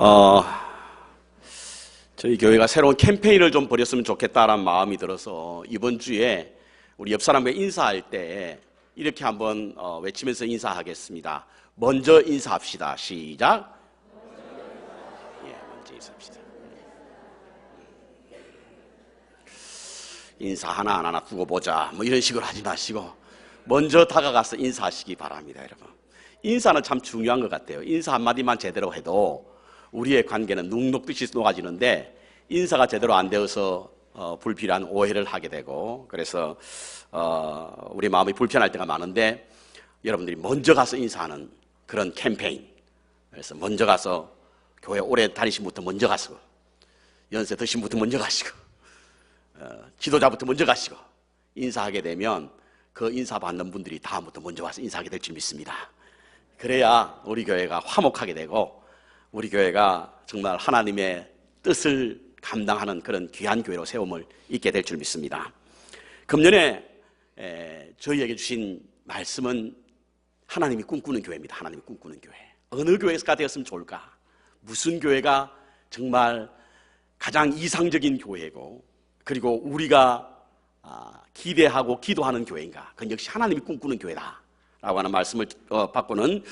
어, 저희 교회가 새로운 캠페인을 좀 벌였으면 좋겠다라는 마음이 들어서 이번 주에 우리 옆 사람과 인사할 때 이렇게 한번 외치면서 인사하겠습니다. 먼저 인사합시다. 시작. 먼저 인사합시다. 인사 하나 안 하나 두고 보자 뭐 이런 식으로 하지 마시고 먼저 다가가서 인사하시기 바랍니다. 여러분, 인사는 참 중요한 것 같아요. 인사 한마디만 제대로 해도 우리의 관계는 눅눅듯이 녹아지는데 인사가 제대로 안 되어서 불필요한 오해를 하게 되고, 그래서 우리 마음이 불편할 때가 많은데 여러분들이 먼저 가서 인사하는 그런 캠페인, 그래서 먼저 가서 교회 오래 다니신 분부터 먼저 가시고, 연세 드신 분부터 먼저 가시고, 지도자부터 먼저 가시고 인사하게 되면 그 인사 받는 분들이 다음부터 먼저 와서 인사하게 될 줄 믿습니다. 그래야 우리 교회가 화목하게 되고 우리 교회가 정말 하나님의 뜻을 감당하는 그런 귀한 교회로 세움을 있게 될 줄 믿습니다. 금년에 저희에게 주신 말씀은 하나님이 꿈꾸는 교회입니다. 하나님이 꿈꾸는 교회. 어느 교회가 되었으면 좋을까? 무슨 교회가 정말 가장 이상적인 교회고, 그리고 우리가 기대하고 기도하는 교회인가? 그건 역시 하나님이 꿈꾸는 교회다 라고 하는 말씀을 받고는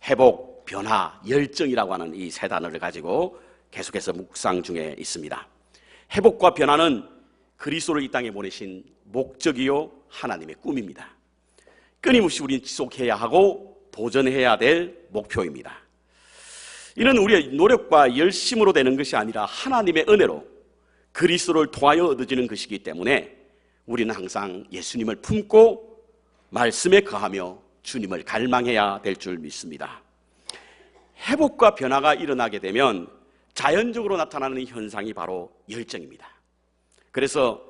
회복, 변화, 열정이라고 하는 이 세 단어를 가지고 계속해서 묵상 중에 있습니다. 회복과 변화는 그리스도를 이 땅에 보내신 목적이요 하나님의 꿈입니다. 끊임없이 우리는 지속해야 하고 도전해야 될 목표입니다. 이는 우리의 노력과 열심으로 되는 것이 아니라 하나님의 은혜로 그리스도를 통하여 얻어지는 것이기 때문에 우리는 항상 예수님을 품고 말씀에 거하며 주님을 갈망해야 될 줄 믿습니다. 회복과 변화가 일어나게 되면 자연적으로 나타나는 현상이 바로 열정입니다. 그래서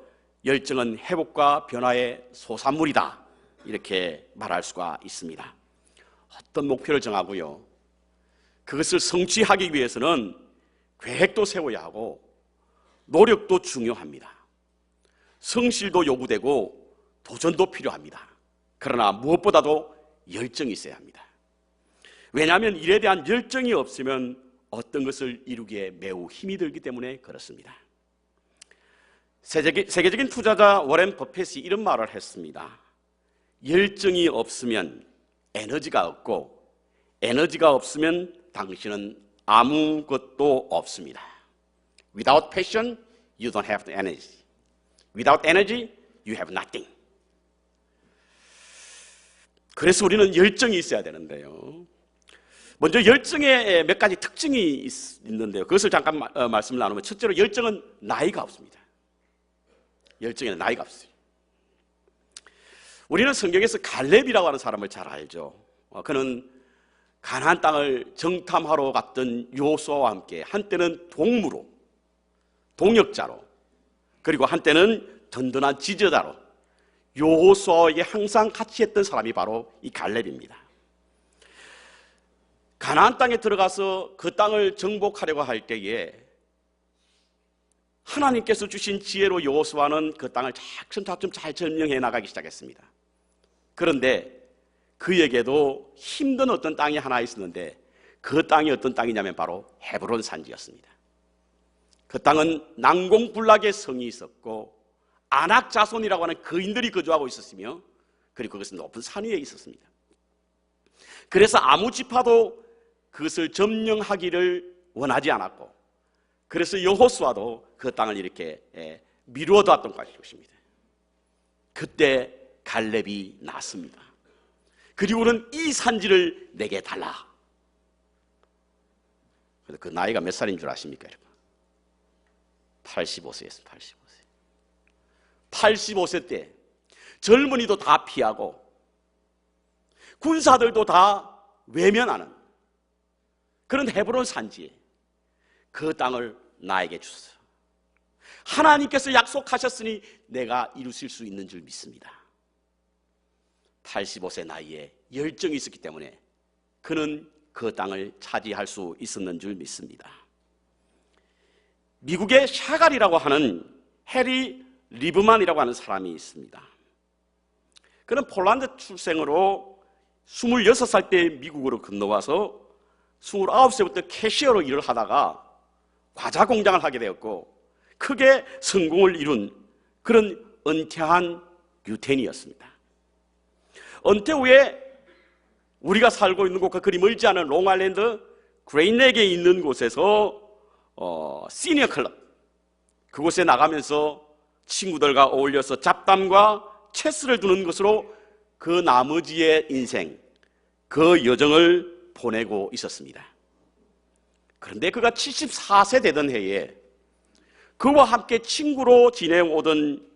열정은 회복과 변화의 소산물이다, 이렇게 말할 수가 있습니다. 어떤 목표를 정하고요, 그것을 성취하기 위해서는 계획도 세워야 하고 노력도 중요합니다. 성실도 요구되고 도전도 필요합니다. 그러나 무엇보다도 열정이 있어야 합니다. 왜냐하면 일에 대한 열정이 없으면 어떤 것을 이루기에 매우 힘이 들기 때문에 그렇습니다. 세계적인 투자자 워렌 버핏이 이런 말을 했습니다. 열정이 없으면 에너지가 없고, 에너지가 없으면 당신은 아무것도 없습니다. Without passion, you don't have the energy. Without energy, you have nothing. 그래서 우리는 열정이 있어야 되는데요. 먼저 열정에 몇 가지 특징이 있는데요. 그것을 잠깐 말씀을 나누면, 첫째로 열정은 나이가 없습니다. 열정에는 나이가 없어요. 우리는 성경에서 갈렙이라고 하는 사람을 잘 알죠. 그는 가나안 땅을 정탐하러 갔던 여호수아와 함께 한때는 동무로, 동역자로, 그리고 한때는 든든한 지도자로 여호수아에게 항상 같이 했던 사람이 바로 이 갈렙입니다. 가나안 땅에 들어가서 그 땅을 정복하려고 할 때에 하나님께서 주신 지혜로 여호수아는 그 땅을 차츰차츰 잘 점령해 나가기 시작했습니다. 그런데 그에게도 힘든 어떤 땅이 하나 있었는데, 그 땅이 어떤 땅이냐면 바로 헤브론 산지였습니다. 그 땅은 난공불락의 성이 있었고 아낙 자손이라고 하는 거인들이 거주하고 있었으며, 그리고 그것은 높은 산 위에 있었습니다. 그래서 아무 지파도 그것을 점령하기를 원하지 않았고, 그래서 여호수아도 그 땅을 이렇게 미루어 뒀던 것입니다. 그때 갈렙이 났습니다. 그리고는 이 산지를 내게 달라. 그 나이가 몇 살인 줄 아십니까, 여러분? 85세였습니다. 85세 때 젊은이도 다 피하고 군사들도 다 외면하는 그런 헤브론 산지에 그 땅을 나에게 주소서. 하나님께서 약속하셨으니 내가 이루실 수 있는 줄 믿습니다. 85세 나이에 열정이 있었기 때문에 그는 그 땅을 차지할 수 있었는 줄 믿습니다. 미국의 샤갈이라고 하는 해리 리브만이라고 하는 사람이 있습니다. 그는 폴란드 출생으로 26살 때 미국으로 건너와서 29세부터 캐시어로 일을 하다가 과자 공장을 하게 되었고 크게 성공을 이룬 그런 은퇴한 유태인이었습니다. 은퇴 후에 우리가 살고 있는 곳과 그리 멀지 않은 롱아일랜드 그레인넥에 있는 곳에서 시니어 클럽, 그곳에 나가면서 친구들과 어울려서 잡담과 체스를 두는 것으로 그 나머지의 인생, 그 여정을 보내고 있었습니다. 그런데 그가 74세 되던 해에 그와 함께 친구로 지내오던,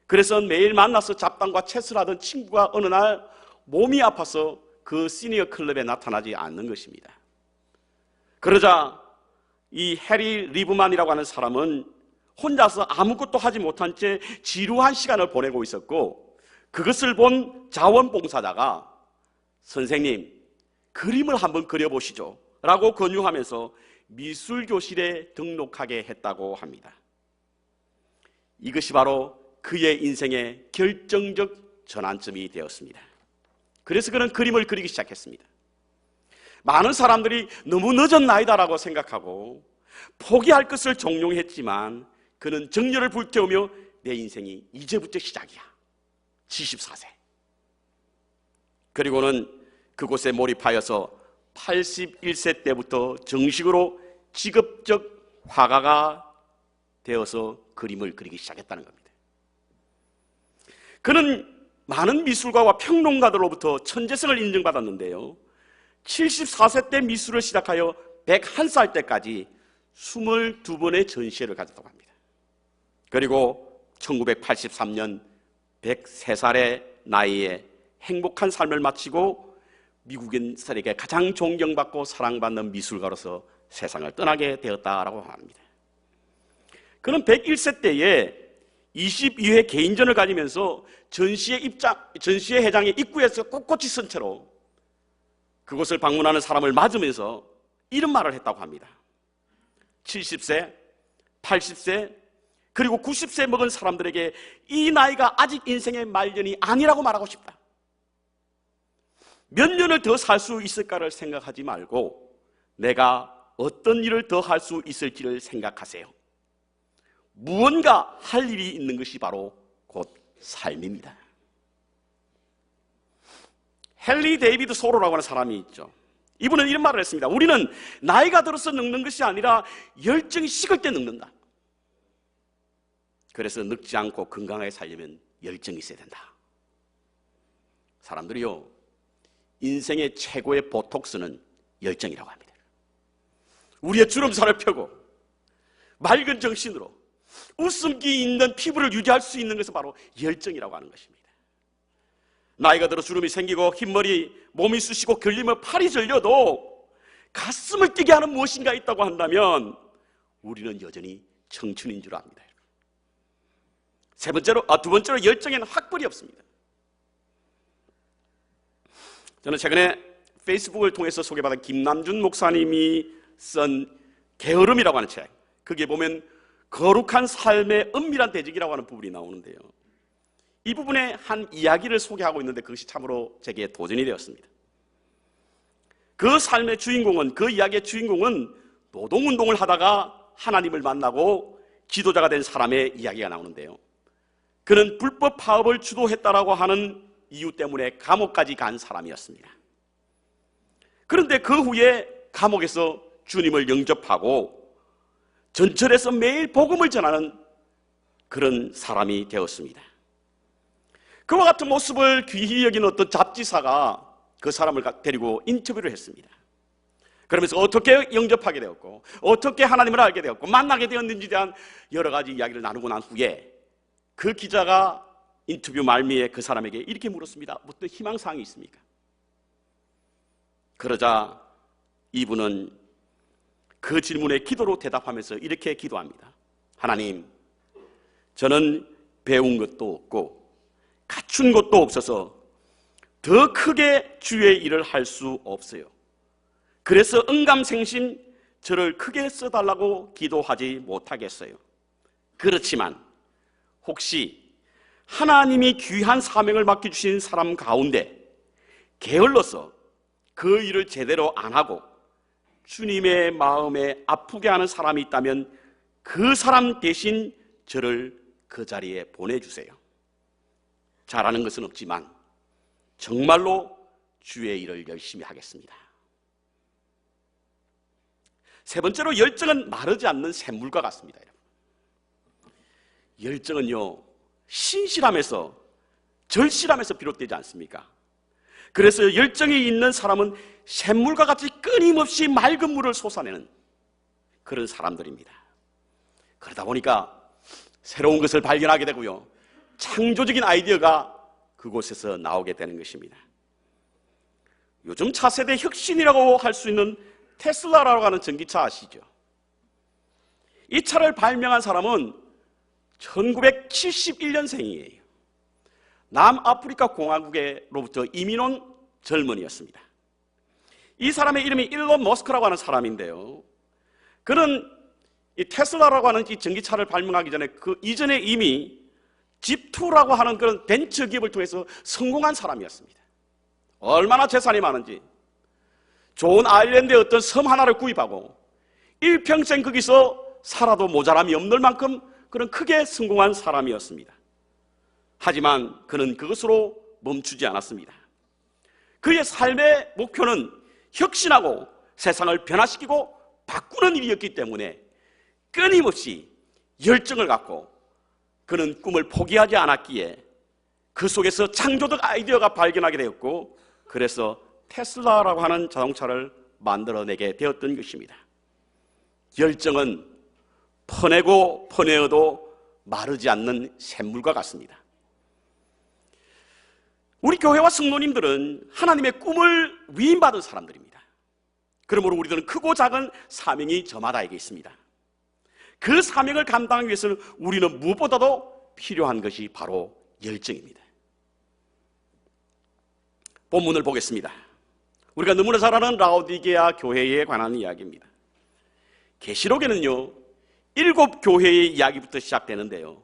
그래서 매일 만나서 잡담과 체스를 하던 친구가 어느 날 몸이 아파서 그 시니어 클럽에 나타나지 않는 것입니다. 그러자 이 해리 리브만이라고 하는 사람은 혼자서 아무것도 하지 못한 채 지루한 시간을 보내고 있었고, 그것을 본 자원봉사자가 선생님, 그림을 한번 그려보시죠 라고 권유하면서 미술교실에 등록하게 했다고 합니다. 이것이 바로 그의 인생의 결정적 전환점이 되었습니다. 그래서 그는 그림을 그리기 시작했습니다. 많은 사람들이 너무 늦은 나이다라고 생각하고 포기할 것을 종용했지만 그는 정열을 불태우며 내 인생이 이제부터 시작이야. 74세. 그리고는 그곳에 몰입하여서 81세 때부터 정식으로 직업적 화가가 되어서 그림을 그리기 시작했다는 겁니다. 그는 많은 미술가와 평론가들로부터 천재성을 인정받았는데요, 74세 때 미술을 시작하여 101살 때까지 22번의 전시회를 가졌다고 합니다. 그리고 1983년 103살의 나이에 행복한 삶을 마치고 미국인들에게 가장 존경받고 사랑받는 미술가로서 세상을 떠나게 되었다라고 합니다. 그는 101세 때에 22회 개인전을 가지면서 전시회 회장의 입구에서 꼿꼿이 선 채로 그곳을 방문하는 사람을 맞으면서 이런 말을 했다고 합니다. 70세, 80세, 그리고 90세 먹은 사람들에게 이 나이가 아직 인생의 말년이 아니라고 말하고 싶다. 몇 년을 더 살 수 있을까를 생각하지 말고 내가 어떤 일을 더 할 수 있을지를 생각하세요. 무언가 할 일이 있는 것이 바로 곧 삶입니다. 헨리 데이비드 소로라고 하는 사람이 있죠. 이분은 이런 말을 했습니다. 우리는 나이가 들어서 늙는 것이 아니라 열정이 식을 때 늙는다. 그래서 늙지 않고 건강하게 살려면 열정이 있어야 된다. 사람들이요, 인생의 최고의 보톡스는 열정이라고 합니다. 우리의 주름살을 펴고 맑은 정신으로 웃음기 있는 피부를 유지할 수 있는 것은 바로 열정이라고 하는 것입니다. 나이가 들어 주름이 생기고 흰머리, 몸이 쑤시고 결리면 팔이 절려도 가슴을 뛰게 하는 무엇인가 있다고 한다면 우리는 여전히 청춘인 줄 압니다. 두 번째로 열정에는 학벌이 없습니다. 저는 최근에 페이스북을 통해서 소개받은 김남준 목사님이 쓴 게으름이라고 하는 책, 거기에 보면 거룩한 삶의 은밀한 대직이라고 하는 부분이 나오는데요, 이 부분에 한 이야기를 소개하고 있는데 그것이 참으로 제게 도전이 되었습니다. 그 삶의 주인공은, 그 이야기의 주인공은 노동운동을 하다가 하나님을 만나고 지도자가 된 사람의 이야기가 나오는데요, 그는 불법 파업을 주도했다라고 하는 이유 때문에 감옥까지 간 사람이었습니다. 그런데 그 후에 감옥에서 주님을 영접하고 전철에서 매일 복음을 전하는 그런 사람이 되었습니다. 그와 같은 모습을 귀히 여기는 어떤 잡지사가 그 사람을 데리고 인터뷰를 했습니다. 그러면서 어떻게 영접하게 되었고 어떻게 하나님을 알게 되었고 만나게 되었는지에 대한 여러 가지 이야기를 나누고 난 후에 그 기자가 인터뷰 말미에 그 사람에게 이렇게 물었습니다. 어떤 희망사항이 있습니까? 그러자 이분은 그 질문에 기도로 대답하면서 이렇게 기도합니다. 하나님, 저는 배운 것도 없고 갖춘 것도 없어서 더 크게 주의 일을 할 수 없어요. 그래서 응감생심 저를 크게 써달라고 기도하지 못하겠어요. 그렇지만 혹시 하나님이 귀한 사명을 맡겨주신 사람 가운데 게을러서 그 일을 제대로 안 하고 주님의 마음에 아프게 하는 사람이 있다면 그 사람 대신 저를 그 자리에 보내주세요. 잘하는 것은 없지만 정말로 주의 일을 열심히 하겠습니다. 세 번째로, 열정은 마르지 않는 샘물과 같습니다. 열정은요, 신실함에서, 절실함에서 비롯되지 않습니까? 그래서 열정이 있는 사람은 샘물과 같이 끊임없이 맑은 물을 솟아내는 그런 사람들입니다. 그러다 보니까 새로운 것을 발견하게 되고요, 창조적인 아이디어가 그곳에서 나오게 되는 것입니다. 요즘 차세대 혁신이라고 할 수 있는 테슬라라고 하는 전기차 아시죠? 이 차를 발명한 사람은 1971년생이에요. 남아프리카 공화국으로부터 이민 온 젊은이였습니다. 이 사람의 이름이 일론 머스크라고 하는 사람인데요, 그는 이 테슬라라고 하는 이 전기차를 발명하기 전에 그 이전에 이미 집2라고 하는 그런 벤처 기업을 통해서 성공한 사람이었습니다. 얼마나 재산이 많은지, 좋은 아일랜드의 어떤 섬 하나를 구입하고 일평생 거기서 살아도 모자람이 없는 만큼 그런 크게 성공한 사람이었습니다. 하지만 그는 그것으로 멈추지 않았습니다. 그의 삶의 목표는 혁신하고 세상을 변화시키고 바꾸는 일이었기 때문에 끊임없이 열정을 갖고 그는 꿈을 포기하지 않았기에 그 속에서 창조적 아이디어가 발견하게 되었고, 그래서 테슬라라고 하는 자동차를 만들어내게 되었던 것입니다. 열정은 퍼내고 퍼내어도 마르지 않는 샘물과 같습니다. 우리 교회와 성도님들은 하나님의 꿈을 위임받은 사람들입니다. 그러므로 우리들은 크고 작은 사명이 저마다에게 있습니다. 그 사명을 감당하기 위해서는 우리는 무엇보다도 필요한 것이 바로 열정입니다. 본문을 보겠습니다. 우리가 너무나 잘 아는 라오디게아 교회에 관한 이야기입니다. 계시록에는요, 7 교회의 이야기부터 시작되는데요,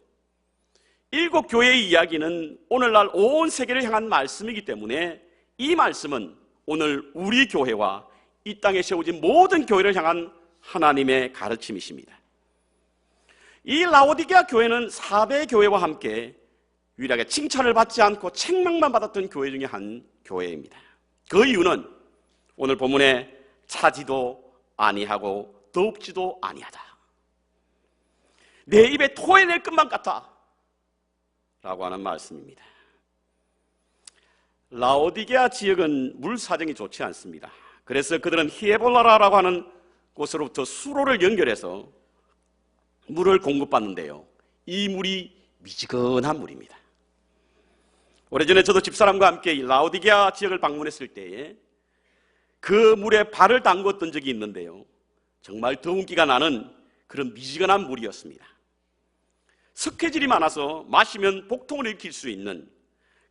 7 교회의 이야기는 오늘날 온 세계를 향한 말씀이기 때문에 이 말씀은 오늘 우리 교회와 이 땅에 세워진 모든 교회를 향한 하나님의 가르침이십니다. 이 라오디게아 교회는 4대 교회와 함께 유일하게 칭찬을 받지 않고 책망만 받았던 교회 중에 한 교회입니다. 그 이유는 오늘 본문에 차지도 아니하고 더웁지도 아니하다, 내 입에 토해낼 것만 같아 라고 하는 말씀입니다. 라오디게아 지역은 물 사정이 좋지 않습니다. 그래서 그들은 히에볼라라고 하는 곳으로부터 수로를 연결해서 물을 공급받는데요, 이 물이 미지근한 물입니다. 오래전에 저도 집사람과 함께 이 라오디게아 지역을 방문했을 때에 그 물에 발을 담궜던 적이 있는데요, 정말 더운 기가 나는 그런 미지근한 물이었습니다. 석회질이 많아서 마시면 복통을 일으킬 수 있는,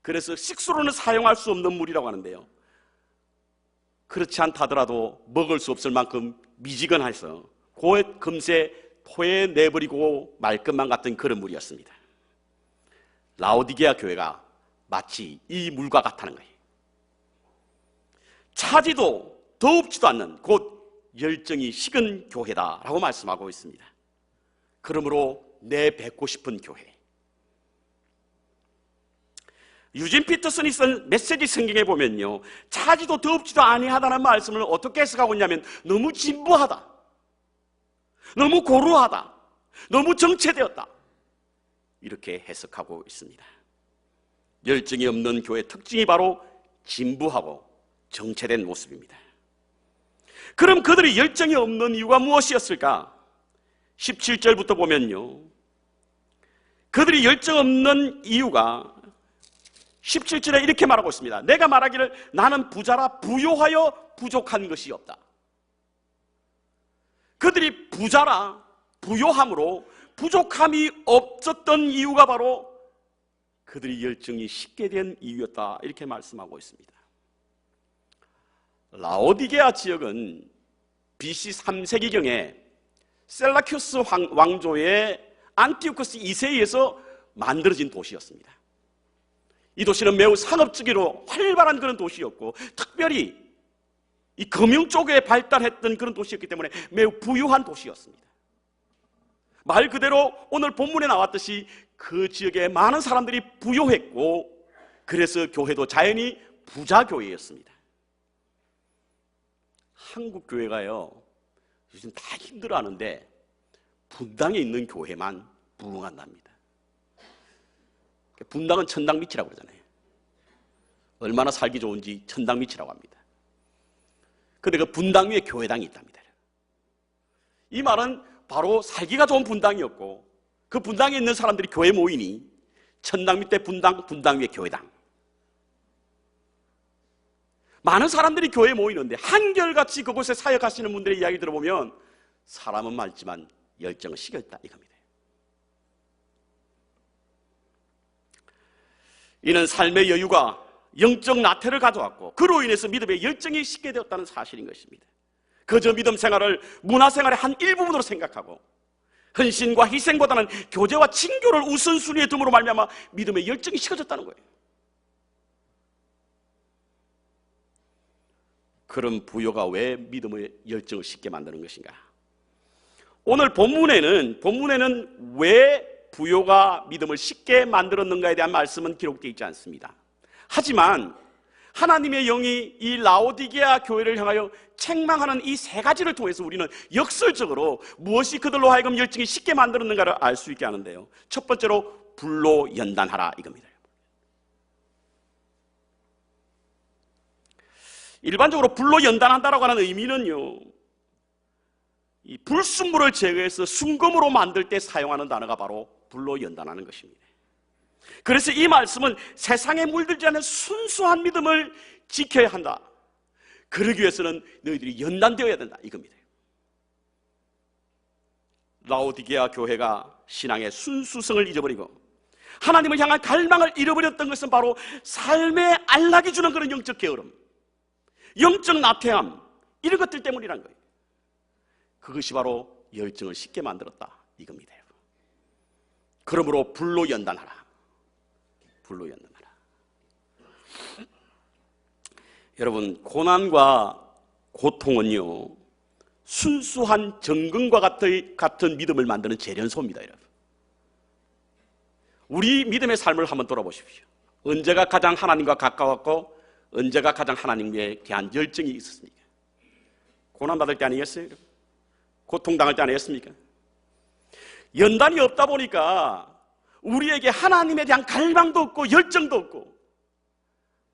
그래서 식수로는 사용할 수 없는 물이라고 하는데요, 그렇지 않다더라도 먹을 수 없을 만큼 미지근해서 금세 토해 내버리고 말 것만 같은 그런 물이었습니다. 라오디게아 교회가 마치 이 물과 같다는 거예요. 차지도 더웁지도 않는 곧 열정이 식은 교회다라고 말씀하고 있습니다. 그러므로 내뱉고 싶은 교회. 유진 피터슨이 쓴 메시지 성경에 보면요, 차지도 더웁지도 아니하다는 말씀을 어떻게 해석하고 있냐면 너무 진부하다, 너무 고루하다, 너무 정체되었다, 이렇게 해석하고 있습니다. 열정이 없는 교회의 특징이 바로 진부하고 정체된 모습입니다. 그럼 그들이 열정이 없는 이유가 무엇이었을까? 17절부터 보면요, 그들이 열정 없는 이유가 17절에 이렇게 말하고 있습니다. 내가 말하기를 나는 부자라 부요하여 부족한 것이 없다. 그들이 부자라 부요함으로 부족함이 없었던 이유가 바로 그들이 열정이 식게 된 이유였다, 이렇게 말씀하고 있습니다. 라오디게아 지역은 BC 3세기경에 셀라큐스 왕조의 안티오쿠스 2세에 의해서 만들어진 도시였습니다. 이 도시는 매우 상업적이로 활발한 그런 도시였고, 특별히 이 금융 쪽에 발달했던 그런 도시였기 때문에 매우 부유한 도시였습니다. 말 그대로 오늘 본문에 나왔듯이 그 지역에 많은 사람들이 부유했고, 그래서 교회도 자연히 부자 교회였습니다. 한국 교회가요, 요즘 다 힘들어하는데 분당에 있는 교회만 부흥한답니다. 분당은 천당 밑이라고 그러잖아요. 얼마나 살기 좋은지 천당 밑이라고 합니다. 그런데 그 분당 위에 교회당이 있답니다. 이 말은 바로 살기가 좋은 분당이었고, 그 분당에 있는 사람들이 교회 모이니 천당 밑에 분당, 분당 위에 교회당. 많은 사람들이 교회에 모이는데 한결같이 그곳에 사역하시는 분들의 이야기 들어보면 사람은 많지만 열정은 식었다 이겁니다. 이는 삶의 여유가 영적 나태를 가져왔고, 그로 인해서 믿음의 열정이 식게 되었다는 사실인 것입니다. 그저 믿음 생활을 문화생활의 한 일부분으로 생각하고 헌신과 희생보다는 교제와 친교를 우선순위에 둠으로 말미암아 믿음의 열정이 식어졌다는 거예요. 그런 부요가 왜 믿음의 열정을 식게 만드는 것인가? 오늘 본문에는 왜 부요가 믿음을 식게 만들었는가에 대한 말씀은 기록되어 있지 않습니다. 하지만 하나님의 영이 이 라오디게아 교회를 향하여 책망하는 이 세 가지를 통해서 우리는 역설적으로 무엇이 그들로 하여금 열정이 식게 만들었는가를 알 수 있게 하는데요. 첫 번째로 불로 연단하라 이겁니다. 일반적으로 불로 연단한다라고 하는 의미는요, 이 불순물을 제거해서 순금으로 만들 때 사용하는 단어가 바로 불로 연단하는 것입니다. 그래서 이 말씀은 세상에 물들지 않은 순수한 믿음을 지켜야 한다. 그러기 위해서는 너희들이 연단되어야 된다 이겁니다. 라오디게아 교회가 신앙의 순수성을 잊어버리고 하나님을 향한 갈망을 잃어버렸던 것은 바로 삶에 안락이 주는 그런 영적 게으름, 영적 나태함, 이런 것들 때문이란 거예요. 그것이 바로 열정을 식게 만들었다 이겁니다. 그러므로 불로 연단하라. 불로 연단하라. 여러분, 고난과 고통은요, 순수한 정금과 같은 믿음을 만드는 재련소입니다. 여러분, 우리 믿음의 삶을 한번 돌아보십시오. 언제가 가장 하나님과 가까웠고 언제가 가장 하나님에 대한 열정이 있었습니까? 고난받을 때 아니겠어요? 고통당할 때 아니겠습니까? 연단이 없다 보니까 우리에게 하나님에 대한 갈망도 없고 열정도 없고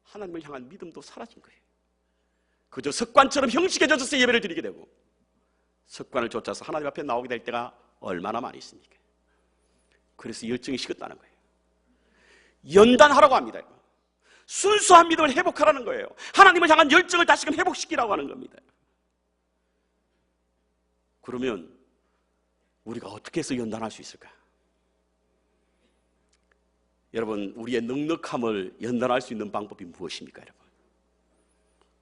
하나님을 향한 믿음도 사라진 거예요. 그저 습관처럼 형식해져서 예배를 드리게 되고 습관을 쫓아서 하나님 앞에 나오게 될 때가 얼마나 많이 있습니까? 그래서 열정이 식었다는 거예요. 연단하라고 합니다. 순수한 믿음을 회복하라는 거예요. 하나님을 향한 열정을 다시금 회복시키라고 하는 겁니다. 그러면 우리가 어떻게 해서 연단할 수 있을까? 여러분, 우리의 넉넉함을 연단할 수 있는 방법이 무엇입니까? 여러분,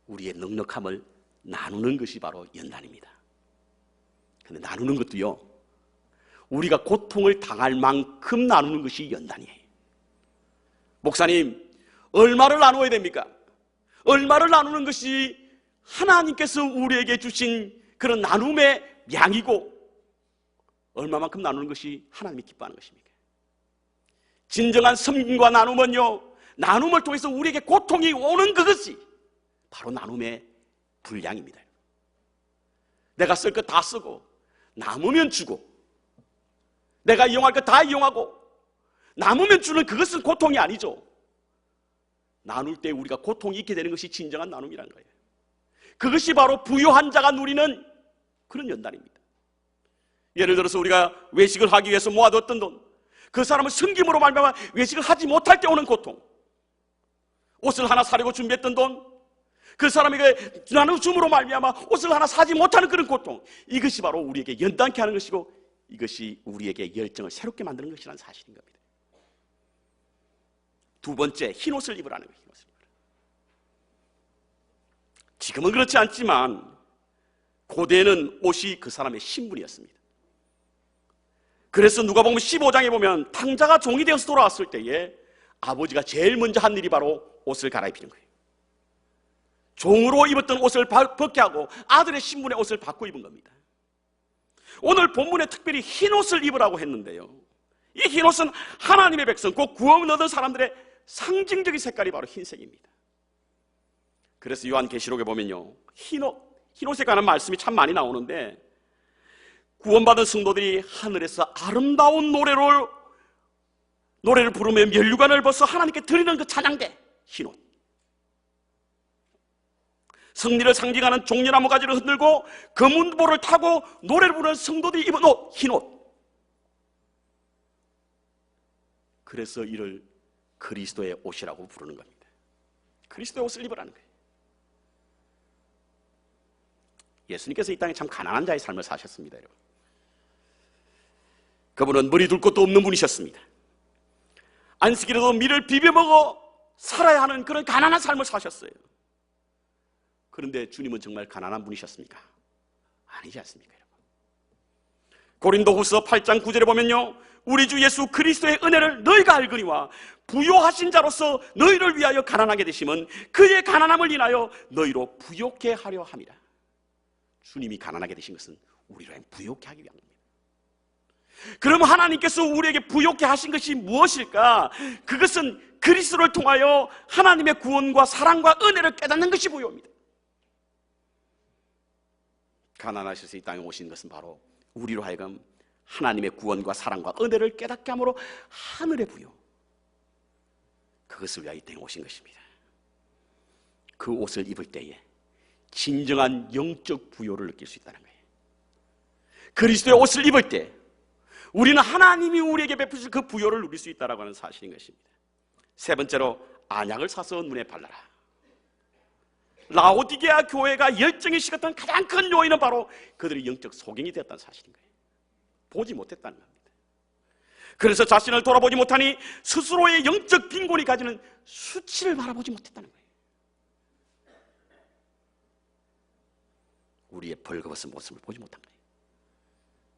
우리의 넉넉함을 나누는 것이 바로 연단입니다. 그런데 나누는 것도요, 우리가 고통을 당할 만큼 나누는 것이 연단이에요. 목사님, 얼마를 나누어야 됩니까? 얼마를 나누는 것이 하나님께서 우리에게 주신 그런 나눔의 양이고 얼마만큼 나누는 것이 하나님이 기뻐하는 것입니까? 진정한 섬김과 나눔은요, 나눔을 통해서 우리에게 고통이 오는 그것이 바로 나눔의 분량입니다. 내가 쓸 것 다 쓰고 남으면 주고 내가 이용할 것 다 이용하고 남으면 주는 그것은 고통이 아니죠. 나눌 때 우리가 고통이 있게 되는 것이 진정한 나눔이라는 거예요. 그것이 바로 부유한 자가 누리는 그런 연단입니다. 예를 들어서 우리가 외식을 하기 위해서 모아뒀던 돈, 그 사람은 섬김으로 말미암아 외식을 하지 못할 때 오는 고통, 옷을 하나 사려고 준비했던 돈, 그 사람에게 나눠줌으로 말미암아 옷을 하나 사지 못하는 그런 고통, 이것이 바로 우리에게 연단케 하는 것이고 이것이 우리에게 열정을 새롭게 만드는 것이라는 사실인 겁니다. 두 번째, 흰옷을 입으라는 거예요. 흰옷을 입으라. 지금은 그렇지 않지만 고대에는 옷이 그 사람의 신분이었습니다. 그래서 누가복음 15장에 보면 탕자가 종이 되어서 돌아왔을 때에 아버지가 제일 먼저 한 일이 바로 옷을 갈아입히는 거예요. 종으로 입었던 옷을 벗게 하고 아들의 신분의 옷을 바꿔 입은 겁니다. 오늘 본문에 특별히 흰 옷을 입으라고 했는데요, 이 흰 옷은 하나님의 백성, 곧 구원을 얻은 사람들의 상징적인 색깔이 바로 흰색입니다. 그래서 요한계시록에 보면요, 흰 옷에 관한 말씀이 참 많이 나오는데, 구원받은 성도들이 하늘에서 아름다운 노래를 부르며 면류관을 벗어 하나님께 드리는 그 찬양대, 흰 옷. 승리를 상징하는 종려나무 가지를 흔들고 검은보를 타고 노래를 부르는 성도들이 입은 옷, 흰 옷. 그래서 이를 그리스도의 옷이라고 부르는 겁니다. 그리스도의 옷을 입으라는 거예요. 예수님께서 이 땅에 참 가난한 자의 삶을 사셨습니다, 여러분. 그분은 머리 둘 곳도 없는 분이셨습니다. 안식일에도 밀을 비벼 먹어 살아야 하는 그런 가난한 삶을 사셨어요. 그런데 주님은 정말 가난한 분이셨습니까? 아니지 않습니까, 여러분? 고린도후서 8장 9절에 보면요, 우리 주 예수 그리스도의 은혜를 너희가 알거니와 부요하신 자로서 너희를 위하여 가난하게 되심은 그의 가난함을 인하여 너희로 부요케 하려 함이라. 주님이 가난하게 되신 것은 우리로 부요케 하기 위함입니다. 그럼 하나님께서 우리에게 부요케 하신 것이 무엇일까? 그것은 그리스도를 통하여 하나님의 구원과 사랑과 은혜를 깨닫는 것이 부요입니다. 가난하셔서 이 땅에 오신 것은 바로 우리로 하여금 하나님의 구원과 사랑과 은혜를 깨닫게 함으로 하늘의 부요, 그것을 위하여 이 땅에 오신 것입니다. 그 옷을 입을 때에 진정한 영적 부요를 느낄 수 있다는 거예요. 그리스도의 옷을 입을 때 우리는 하나님이 우리에게 베푸실 그 부요를 누릴 수 있다는 하는 사실인 것입니다. 세 번째로, 안약을 사서 눈에 발라라. 라오디게아 교회가 열정이 식었던 가장 큰 요인은 바로 그들이 영적 소경이 되었다는 사실인 거예요. 보지 못했다는 겁니다. 그래서 자신을 돌아보지 못하니 스스로의 영적 빈곤이 가지는 수치를 바라보지 못했다는 거예요. 우리의 벌거벗은 모습을 보지 못한 거예요.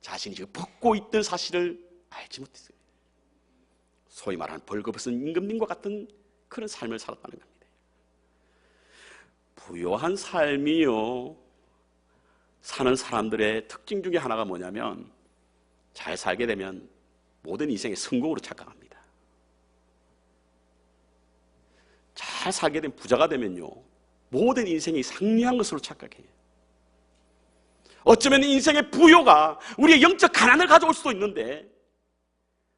자신이 지금 벗고 있던 사실을 알지 못했어요. 소위 말하는 벌거벗은 임금님과 같은 그런 삶을 살았다는 겁니다. 부요한 삶이요, 사는 사람들의 특징 중에 하나가 뭐냐면, 잘 살게 되면 모든 인생의 성공으로 착각합니다. 잘 살게 된 부자가 되면요, 모든 인생이 상류한 것으로 착각해요. 어쩌면 인생의 부요가 우리의 영적 가난을 가져올 수도 있는데,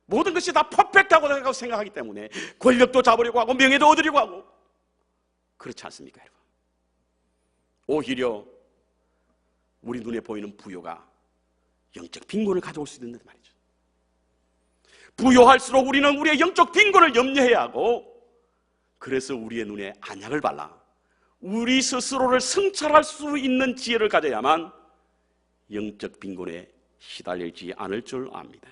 모든 것이 다 퍼펙트하고 생각하기 때문에 권력도 잡으려고 하고 명예도 얻으려고 하고, 그렇지 않습니까, 여러분? 오히려 우리 눈에 보이는 부요가 영적 빈곤을 가져올 수 있는 말이죠. 부요할수록 우리는 우리의 영적 빈곤을 염려해야 하고, 그래서 우리의 눈에 안약을 발라 우리 스스로를 성찰할 수 있는 지혜를 가져야만 영적 빈곤에 시달리지 않을 줄 압니다.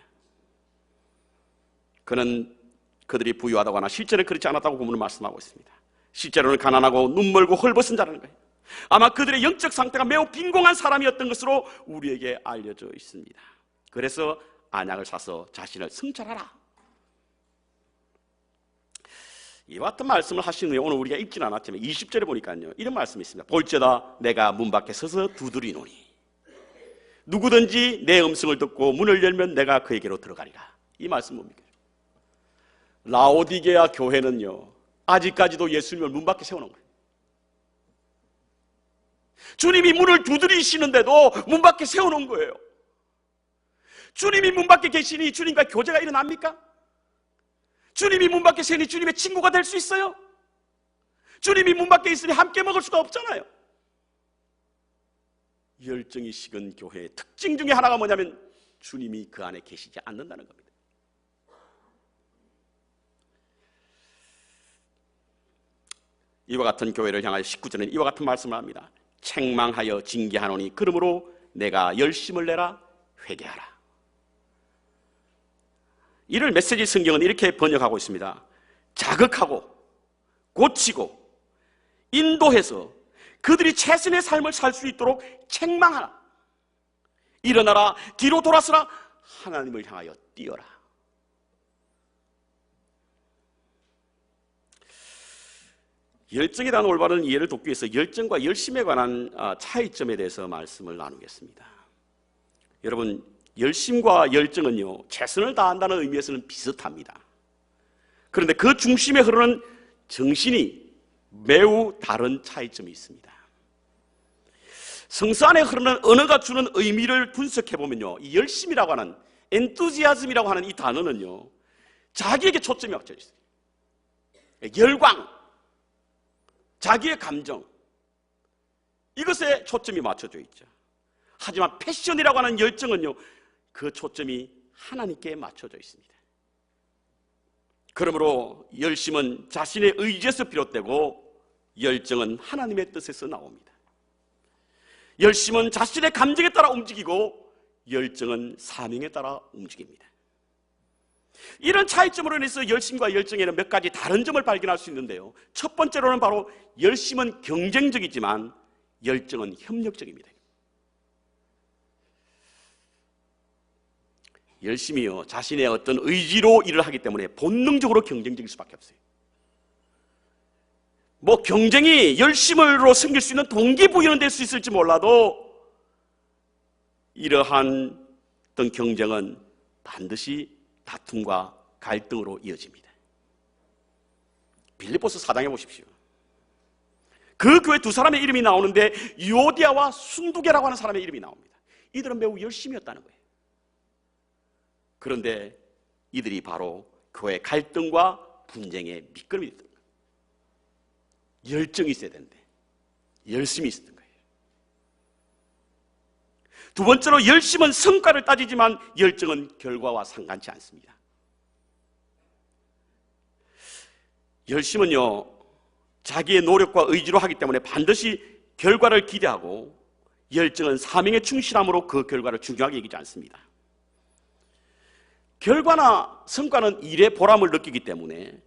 그들이 부유하다고 하나 실제로 그렇지 않았다고 본문은 말씀하고 있습니다. 실제로는 가난하고 눈멀고 헐벗은 자라는 거예요. 아마 그들의 영적 상태가 매우 빈곤한 사람이었던 것으로 우리에게 알려져 있습니다. 그래서 안약을 사서 자신을 성찰하라, 이와 같은 말씀을 하시는 후에 오늘 우리가 읽지는 않았지만 20절에 보니까요, 이런 말씀이 있습니다. 볼지어다 내가 문 밖에 서서 두드리노니 누구든지 내 음성을 듣고 문을 열면 내가 그에게로 들어가리라. 이 말씀 뭡니까? 라오디게아 교회는요, 아직까지도 예수님을 문 밖에 세워놓은 거예요. 주님이 문을 두드리시는데도 문 밖에 세워놓은 거예요. 주님이 문 밖에 계시니 주님과 교제가 일어납니까? 주님이 문 밖에 세니 주님의 친구가 될 수 있어요? 주님이 문 밖에 있으니 함께 먹을 수가 없잖아요. 열정이 식은 교회의 특징 중에 하나가 뭐냐면 주님이 그 안에 계시지 않는다는 겁니다. 이와 같은 교회를 향하여 19절에는 이와 같은 말씀을 합니다. 책망하여 징계하노니 그러므로 내가 열심을 내라 회개하라. 이를 메시지 성경은 이렇게 번역하고 있습니다. 자극하고 고치고 인도해서 그들이 최선의 삶을 살 수 있도록 책망하라. 일어나라, 뒤로 돌아서라, 하나님을 향하여 뛰어라. 열정에 대한 올바른 이해를 돕기 위해서 열정과 열심에 관한 차이점에 대해서 말씀을 나누겠습니다. 여러분, 열심과 열정은요, 최선을 다한다는 의미에서는 비슷합니다. 그런데 그 중심에 흐르는 정신이 매우 다른 차이점이 있습니다. 성서 안에 흐르는 언어가 주는 의미를 분석해보면요, 이 열심이라고 하는, 엔투지아즘이라고 하는 이 단어는요, 자기에게 초점이 맞춰져 있어요. 열광, 자기의 감정, 이것에 초점이 맞춰져 있죠. 하지만 패션이라고 하는 열정은요, 그 초점이 하나님께 맞춰져 있습니다. 그러므로 열심은 자신의 의지에서 비롯되고 열정은 하나님의 뜻에서 나옵니다. 열심은 자신의 감정에 따라 움직이고 열정은 사명에 따라 움직입니다. 이런 차이점으로 인해서 열심과 열정에는 몇 가지 다른 점을 발견할 수 있는데요, 첫 번째로는 바로 열심은 경쟁적이지만 열정은 협력적입니다. 열심히요, 자신의 어떤 의지로 일을 하기 때문에 본능적으로 경쟁적일 수밖에 없어요. 뭐 경쟁이 열심으로 생길 수 있는 동기부여는 될 수 있을지 몰라도 이러한 어떤 경쟁은 반드시 다툼과 갈등으로 이어집니다. 빌립보서 4장에 보십시오. 그 교회 두 사람의 이름이 나오는데 유오디아와 순두계라고 하는 사람의 이름이 나옵니다. 이들은 매우 열심이었다는 거예요. 그런데 이들이 바로 교회 갈등과 분쟁의 밑거름이 됐던 거예요. 열정이 있어야 되는데 열심이 있었던 거예요. 두 번째로 열심은 성과를 따지지만 열정은 결과와 상관치 않습니다. 열심은요, 자기의 노력과 의지로 하기 때문에 반드시 결과를 기대하고 열정은 사명에 충실함으로 그 결과를 중요하게 여기지 않습니다. 결과나 성과는 일의 보람을 느끼기 때문에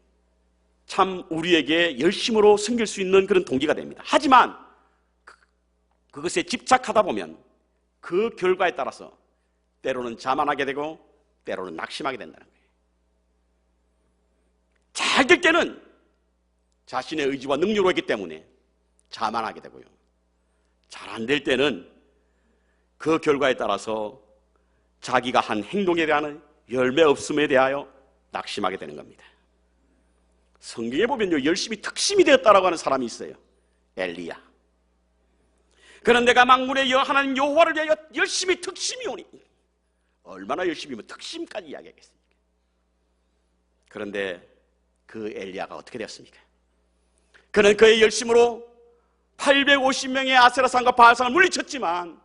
참 우리에게 열심으로 섬길 수 있는 그런 동기가 됩니다. 하지만 그것에 집착하다 보면 그 결과에 따라서 때로는 자만하게 되고 때로는 낙심하게 된다는 거예요. 잘 될 때는 자신의 의지와 능력으로 했기 때문에 자만하게 되고요, 잘 안 될 때는 그 결과에 따라서 자기가 한 행동에 대한 열매 없음에 대하여 낙심하게 되는 겁니다. 성경에 보면요, 열심히 특심이 되었다라고 하는 사람이 있어요. 엘리야. 그는 내가 만군의 하나님 여호와를 위하여 열심히 특심이 오니, 얼마나 열심히면 특심까지 이야기하겠습니까? 그런데 그 엘리야가 어떻게 되었습니까? 그는 그의 열심으로 850명의 아세라상과 바알상을 물리쳤지만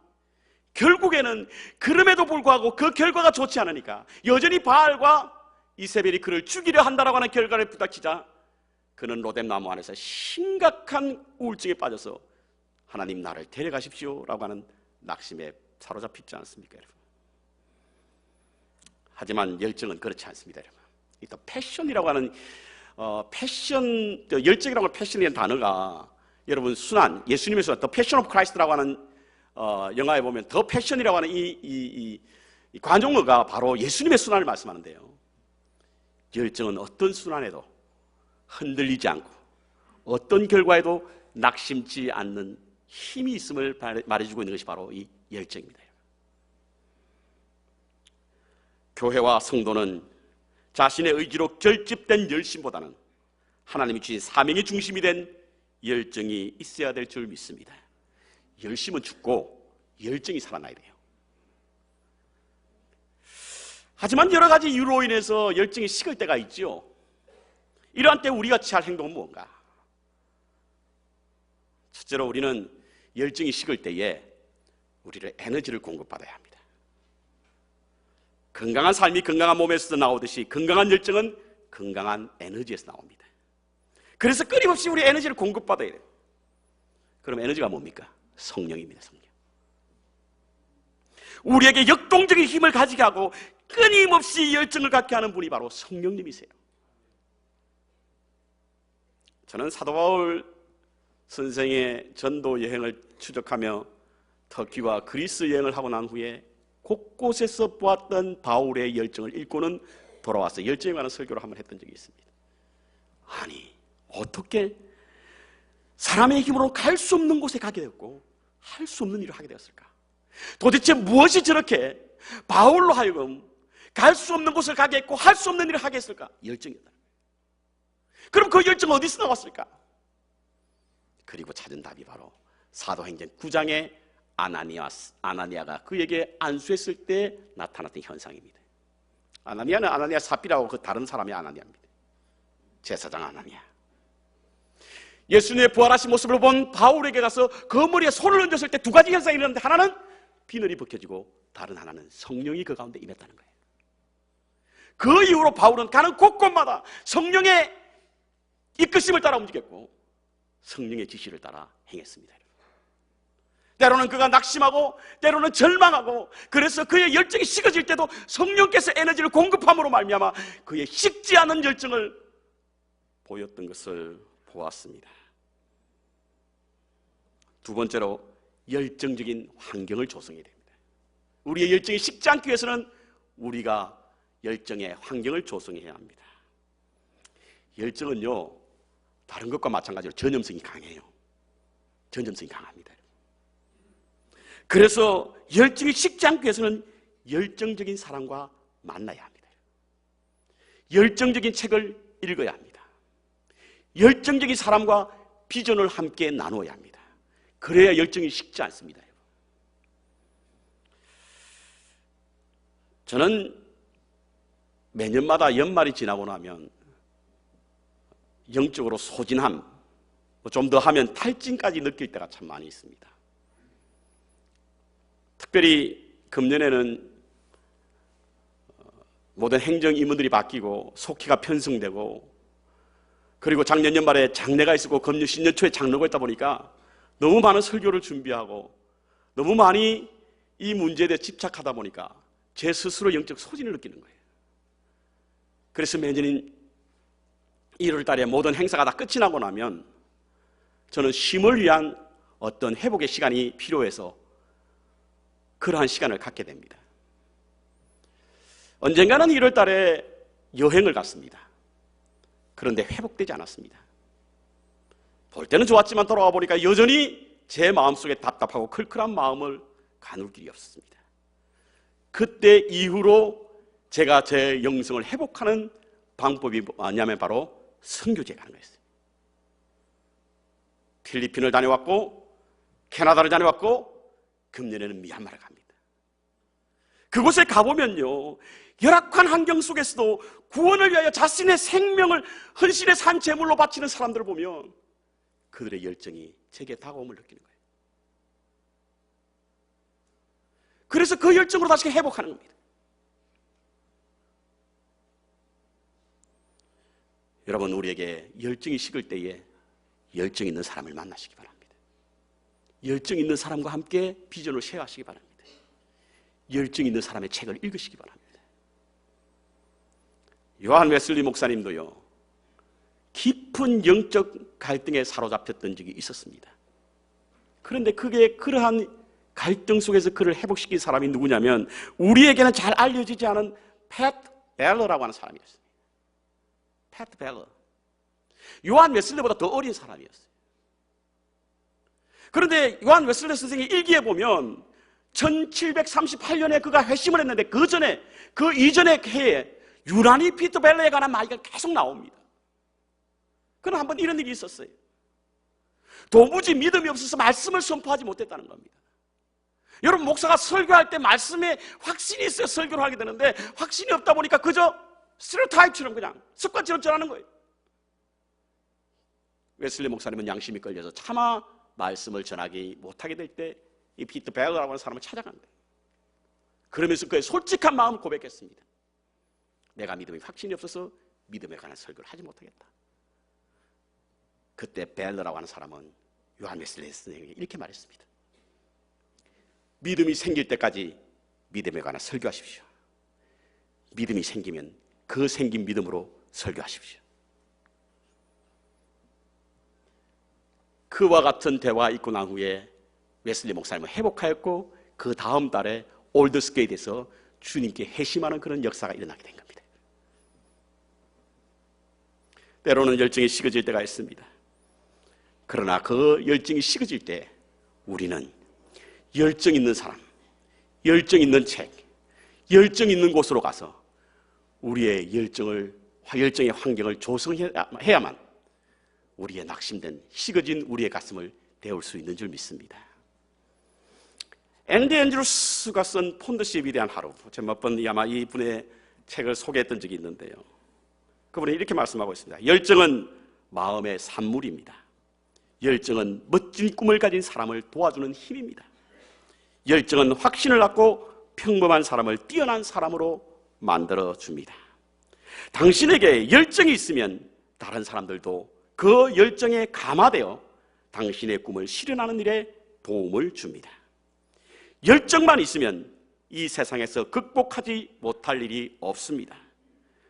결국에는 그럼에도 불구하고 그 결과가 좋지 않으니까 여전히 바알과 이세벨이 그를 죽이려 한다라고 하는 결과를 부닥치자 그는 로뎀나무 안에서 심각한 우울증에 빠져서 하나님 나를 데려가십시오 라고 하는 낙심에 사로잡히지 않습니까, 여러분? 하지만 열정은 그렇지 않습니다, 여러분. 또 패션이라고 하는 열정이라고 하는 패션이라는 단어가 여러분 순환, 예수님의 순환, 더 패션 오브 크라이스트라고 하는 영화에 보면 더 패션이라고 하는 이 관용어가 바로 예수님의 순환을 말씀하는데요, 열정은 어떤 순환에도 흔들리지 않고 어떤 결과에도 낙심치 않는 힘이 있음을 말해주고 있는 것이 바로 이 열정입니다. 교회와 성도는 자신의 의지로 결집된 열심보다는 하나님이 주신 사명의 중심이 된 열정이 있어야 될 줄 믿습니다. 열심은 죽고 열정이 살아나야 돼요. 하지만 여러 가지 이유로 인해서 열정이 식을 때가 있죠. 이러한 때 우리가 취할 행동은 무엇인가? 첫째로 우리는 열정이 식을 때에 우리를 에너지를 공급받아야 합니다. 건강한 삶이 건강한 몸에서 나오듯이 건강한 열정은 건강한 에너지에서 나옵니다. 그래서 끊임없이 우리 에너지를 공급받아야 돼요. 그럼 에너지가 뭡니까? 성령입니다. 성령. 우리에게 역동적인 힘을 가지게 하고 끊임없이 열정을 갖게 하는 분이 바로 성령님이세요. 저는 사도 바울 선생의 전도 여행을 추적하며 터키와 그리스 여행을 하고 난 후에 곳곳에서 보았던 바울의 열정을 읽고는 돌아와서 열정에 관한 설교를 한번 했던 적이 있습니다. 아니, 어떻게 사람의 힘으로 갈 수 없는 곳에 가게 되었고 할 수 없는 일을 하게 되었을까? 도대체 무엇이 저렇게 바울로 하여금 갈 수 없는 곳을 가게 했고 할 수 없는 일을 하게 했을까? 열정이었다. 그럼 그 열정은 어디서 나왔을까? 그리고 찾은 답이 바로 사도행전 9장에 아나니아가 그에게 안수했을 때 나타났던 현상입니다. 아나니아는 아나니아 삽비라고 그 다른 사람이 아나니아입니다. 제사장 아나니아. 예수님의 부활하신 모습을 본 바울에게 가서 그 머리에 손을 얹었을 때 두 가지 현상이 일어났는데 하나는 비늘이 벗겨지고 다른 하나는 성령이 그 가운데 임했다는 거예요. 그 이후로 바울은 가는 곳곳마다 성령의 이끄심을 따라 움직였고 성령의 지시를 따라 행했습니다. 때로는 그가 낙심하고 때로는 절망하고 그래서 그의 열정이 식어질 때도 성령께서 에너지를 공급함으로 말미암아 그의 식지 않은 열정을 보였던 것을 보았습니다. 두 번째로 열정적인 환경을 조성해야 됩니다. 우리의 열정이 식지 않기 위해서는 우리가 열정의 환경을 조성해야 합니다. 열정은요 다른 것과 마찬가지로 전염성이 강해요. 전염성이 강합니다. 그래서 열정이 식지 않기 위해서는 열정적인 사람과 만나야 합니다. 열정적인 책을 읽어야 합니다. 열정적인 사람과 비전을 함께 나눠야 합니다. 그래야 열정이 식지 않습니다. 저는 매년마다 연말이 지나고 나면 영적으로 소진함, 좀 더 하면 탈진까지 느낄 때가 참 많이 있습니다. 특별히 금년에는 모든 행정 임무들이 바뀌고 속회가 편성되고 그리고 작년 연말에 장례가 있었고 금년 신년 초에 장로가 있다 보니까 너무 많은 설교를 준비하고 너무 많이 이 문제에 대해 집착하다 보니까 제 스스로 영적 소진을 느끼는 거예요. 그래서 매년 1월 달에 모든 행사가 다 끝이 나고 나면 저는 쉼을 위한 어떤 회복의 시간이 필요해서 그러한 시간을 갖게 됩니다. 언젠가는 1월 달에 여행을 갔습니다. 그런데 회복되지 않았습니다. 볼 때는 좋았지만 돌아와 보니까 여전히 제 마음속에 답답하고 클클한 마음을 가눌 길이 없었습니다. 그때 이후로 제가 제 영성을 회복하는 방법이 뭐냐면 바로 선교지에 가는 거였어요. 필리핀을 다녀왔고 캐나다를 다녀왔고 금년에는 미얀마를 갑니다. 그곳에 가보면요 열악한 환경 속에서도 구원을 위하여 자신의 생명을 헌신의 산 제물로 바치는 사람들을 보면 그들의 열정이 제게 다가옴을 느끼는 거예요. 그래서 그 열정으로 다시 회복하는 겁니다. 여러분, 우리에게 열정이 식을 때에 열정 있는 사람을 만나시기 바랍니다. 열정 있는 사람과 함께 비전을 쉐어하시기 바랍니다. 열정 있는 사람의 책을 읽으시기 바랍니다. 요한 웨슬리 목사님도요 깊은 영적 갈등에 사로잡혔던 적이 있었습니다. 그런데 그게 그러한 갈등 속에서 그를 회복시킨 사람이 누구냐면 우리에게는 잘 알려지지 않은 팻 벨러라고 하는 사람이었어요. 팻 벨러. 요한 웨슬리보다 더 어린 사람이었어요. 그런데 요한 웨슬리 선생의 일기에 보면 1738년에 그가 회심을 했는데 그 전에, 그 이전의 해에 유난히 피터 벨러에 관한 말이 계속 나옵니다. 그러나 한번 이런 일이 있었어요. 도무지 믿음이 없어서 말씀을 선포하지 못했다는 겁니다. 여러분, 목사가 설교할 때 말씀에 확신이 있어야 설교를 하게 되는데 확신이 없다 보니까 그저 스테레오타입처럼 그냥 습관처럼 전하는 거예요. 웨슬리 목사님은 양심이 끌려서 차마 말씀을 전하기 못하게 될 때 이 피터 벨러라고 하는 사람을 찾아간다. 그러면서 그의 솔직한 마음을 고백했습니다. 내가 믿음이 확신이 없어서 믿음에 관한 설교를 하지 못하겠다. 그때 벨러라고 하는 사람은 요한 웨슬리 선생에게 이렇게 말했습니다. 믿음이 생길 때까지 믿음에 관한 설교하십시오. 믿음이 생기면 그 생긴 믿음으로 설교하십시오. 그와 같은 대화 있고 난 후에 웨슬리 목사님은 회복하였고 그 다음 달에 올드스게이트에서 주님께 회심하는 그런 역사가 일어나게 된 겁니다. 때로는 열정이 식어질 때가 있습니다. 그러나 그 열정이 식어질 때 우리는 열정 있는 사람, 열정 있는 책, 열정 있는 곳으로 가서 우리의 열정의 환경을 조성해야만 우리의 낙심된 식어진 우리의 가슴을 데울 수 있는 줄 믿습니다. 앤디 앤드루스가 쓴 폰드시의 위대한 하루, 제가 몇 번 아마 이분의 책을 소개했던 적이 있는데요, 그분이 이렇게 말씀하고 있습니다. 열정은 마음의 산물입니다. 열정은 멋진 꿈을 가진 사람을 도와주는 힘입니다. 열정은 확신을 갖고 평범한 사람을 뛰어난 사람으로 만들어줍니다. 당신에게 열정이 있으면 다른 사람들도 그 열정에 감화되어 당신의 꿈을 실현하는 일에 도움을 줍니다. 열정만 있으면 이 세상에서 극복하지 못할 일이 없습니다.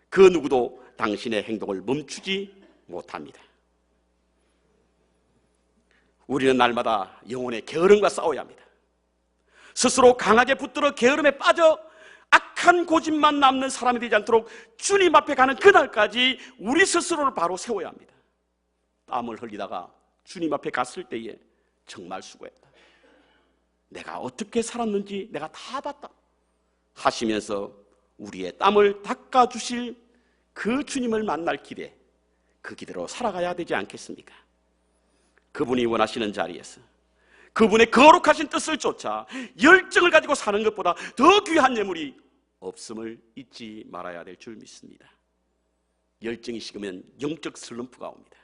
그 누구도 당신의 행동을 멈추지 못합니다. 우리는 날마다 영혼의 게으름과 싸워야 합니다. 스스로 강하게 붙들어 게으름에 빠져 악한 고집만 남는 사람이 되지 않도록 주님 앞에 가는 그날까지 우리 스스로를 바로 세워야 합니다. 땀을 흘리다가 주님 앞에 갔을 때에 정말 수고했다, 내가 어떻게 살았는지 내가 다 봤다 하시면서 우리의 땀을 닦아주실 그 주님을 만날 길에 그 길대로 살아가야 되지 않겠습니까? 그분이 원하시는 자리에서 그분의 거룩하신 뜻을 쫓아 열정을 가지고 사는 것보다 더 귀한 예물이 없음을 잊지 말아야 될 줄 믿습니다. 열정이 식으면 영적 슬럼프가 옵니다.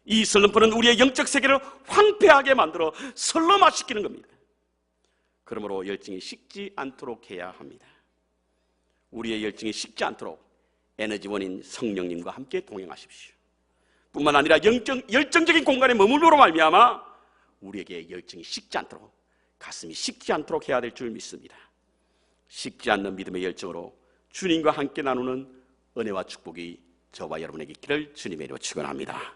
이 슬럼프는 우리의 영적 세계를 황폐하게 만들어 설렁화시키는 겁니다. 그러므로 열정이 식지 않도록 해야 합니다. 우리의 열정이 식지 않도록 에너지원인 성령님과 함께 동행하십시오. 뿐만 아니라 열정적인 공간에 머물므로 말미암아 우리에게 열정이 식지 않도록, 가슴이 식지 않도록 해야 될 줄 믿습니다. 식지 않는 믿음의 열정으로 주님과 함께 나누는 은혜와 축복이 저와 여러분에게 있기를 주님의 이름으로 축원합니다.